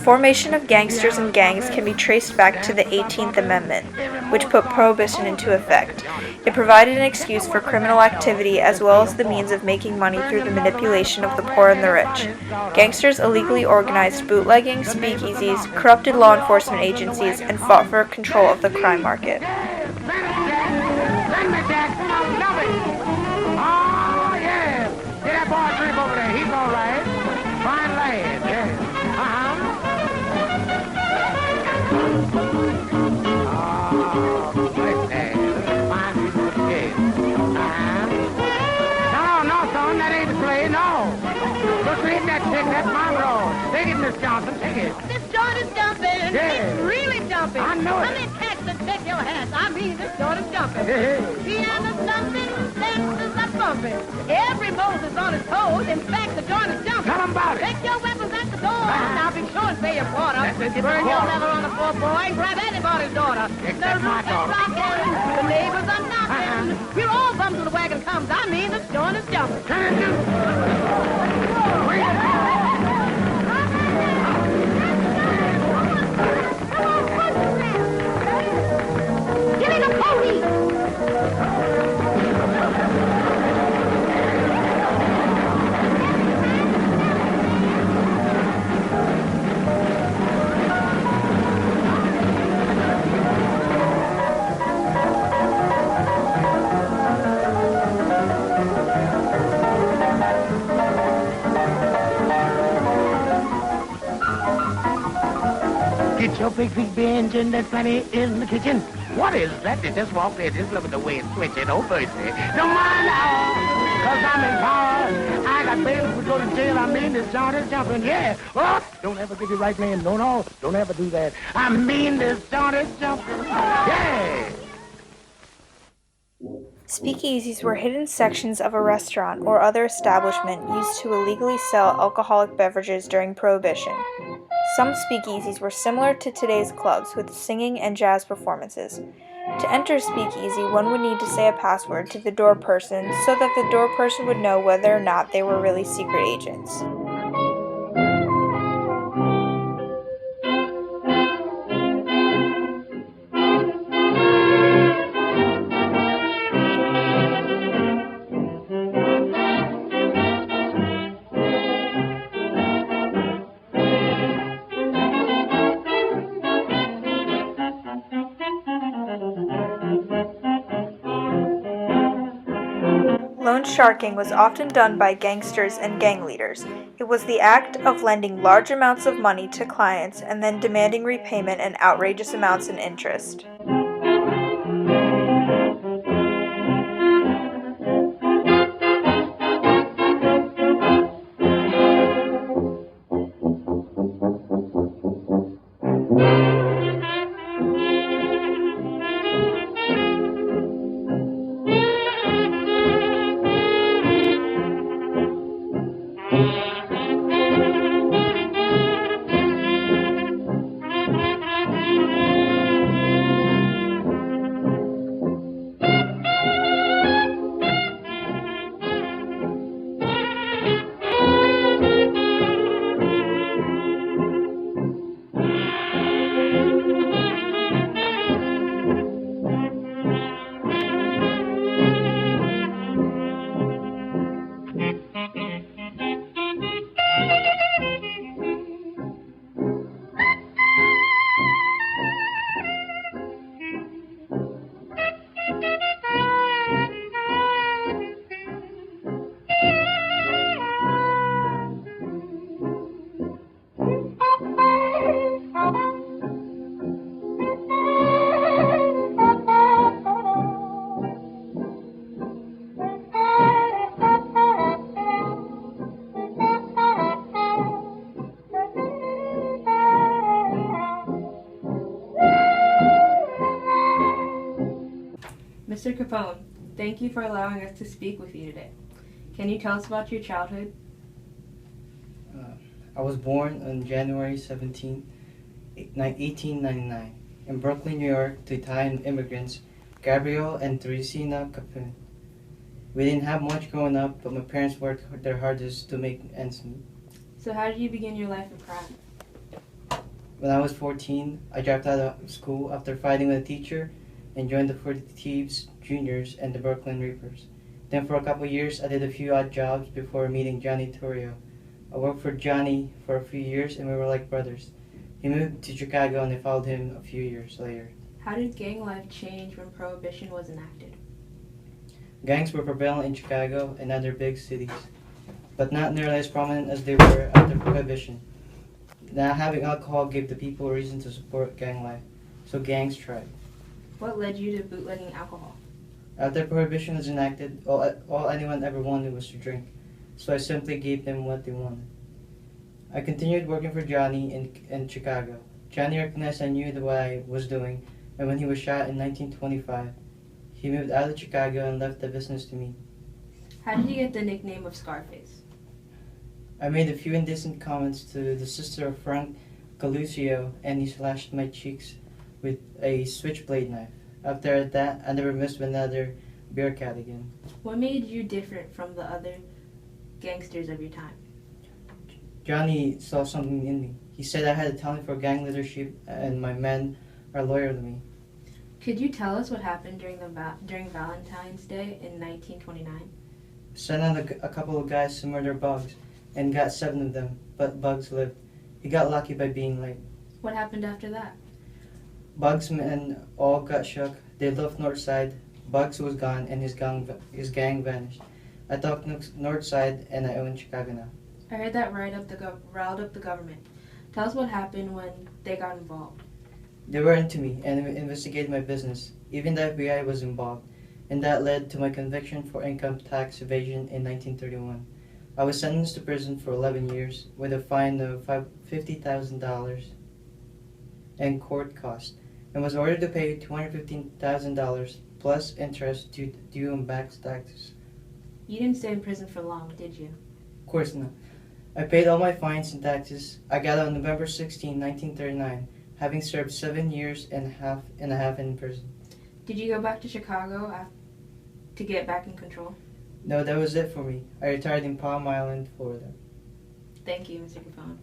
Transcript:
formation of gangsters and gangs can be traced back to the 18th Amendment, which put prohibition into effect. It provided an excuse for criminal activity as well as the means of making money through the manipulation of the poor and the rich. Gangsters illegally organized bootlegging, speakeasies, corrupted law enforcement agencies, and fought for control of the crime market. That's my road. Take it, Miss Johnson, take it. This joint is jumping. Yeah. It's really jumping. I know it. Come in, tax and take your hat. I mean, this joint is jumping. Yeah. Piano thumping, dancers are bumping. Every Moses on his toes. In fact, the joint is jumping. Tell 'em about it. Take your weapons at the door. Now be sure and pay your quarter. That's it, You get the burn your quarter. leather on the floor, boy, and grab anybody's daughter. Except my daughter. Rocking. The neighbors are knocking. We're all bummed till the wagon comes. I mean, this joint is jumping. Turn it loose. Give me the police! Get your big feet binging, there's plenty in the kitchen. What is that? They just walked in. Just look at the way it's switching. Oh, mercy. Don't mind now, because I'm in power. I got bail to go to jail. I mean, this joint is jumping. Yeah. Oh, don't ever get your right name. No. Don't ever do that. I mean, this joint is jumping. Yeah. Speakeasies were hidden sections of a restaurant or other establishment used to illegally sell alcoholic beverages during Prohibition. Some speakeasies were similar to today's clubs with singing and jazz performances. To enter a speakeasy, one would need to say a password to the door person so that the door person would know whether or not they were really secret agents. Loan sharking was often done by gangsters and gang leaders. It was the act of lending large amounts of money to clients and then demanding repayment and outrageous amounts in interest. Mr. Capone, thank you for allowing us to speak with you today. Can you tell us about your childhood? I was born on January 17, 1899, in Brooklyn, New York, to Italian immigrants Gabriel and Teresina Capone. We didn't have much growing up, but my parents worked their hardest to make ends meet. So how did you begin your life of crime? When I was 14, I dropped out of school after fighting with a teacher and joined the 40 Thieves Juniors and the Brooklyn Reapers. Then for a couple years, I did a few odd jobs before meeting Johnny Torrio. I worked for Johnny for a few years and we were like brothers. He moved to Chicago and I followed him a few years later. How did gang life change when Prohibition was enacted? Gangs were prevalent in Chicago and other big cities, but not nearly as prominent as they were after Prohibition. Not having alcohol gave the people a reason to support gang life, so gangs thrived. What led you to bootlegging alcohol? After Prohibition was enacted, all anyone ever wanted was to drink, so I simply gave them what they wanted. I continued working for Johnny in Chicago. Johnny recognized I knew what I was doing, and when he was shot in 1925, he moved out of Chicago and left the business to me. How did you get the nickname of Scarface? I made a few indecent comments to the sister of Frank Galucio, and he slashed my cheeks with a switchblade knife. After that, I never missed with another beer cat again. What made you different from the other gangsters of your time? Johnny saw something in me. He said I had a talent for gang leadership, and my men are loyal to me. Could you tell us what happened during Valentine's Day in 1929? Sent out a couple of guys to murder Bugs, and got 7 of them, but Bugs lived. He got lucky by being late. What happened after that? Bugs' men all got shook. They left North Side. Bugs was gone, and his gang vanished. I talked North Side, and I own Chicago now. I heard that riled up the government. Tell us what happened when they got involved. They were into me and investigated my business. Even the FBI was involved, and that led to my conviction for income tax evasion in 1931. I was sentenced to prison for 11 years with a fine of $50,000 and court costs, and was ordered to pay $215,000 plus interest due on back taxes. You didn't stay in prison for long, did you? Of course not. I paid all my fines and taxes. I got out on November 16, 1939, having served 7 years and a half in prison. Did you go back to Chicago to get back in control? No, that was it for me. I retired in Palm Island, Florida. Thank you, Mr. Capone.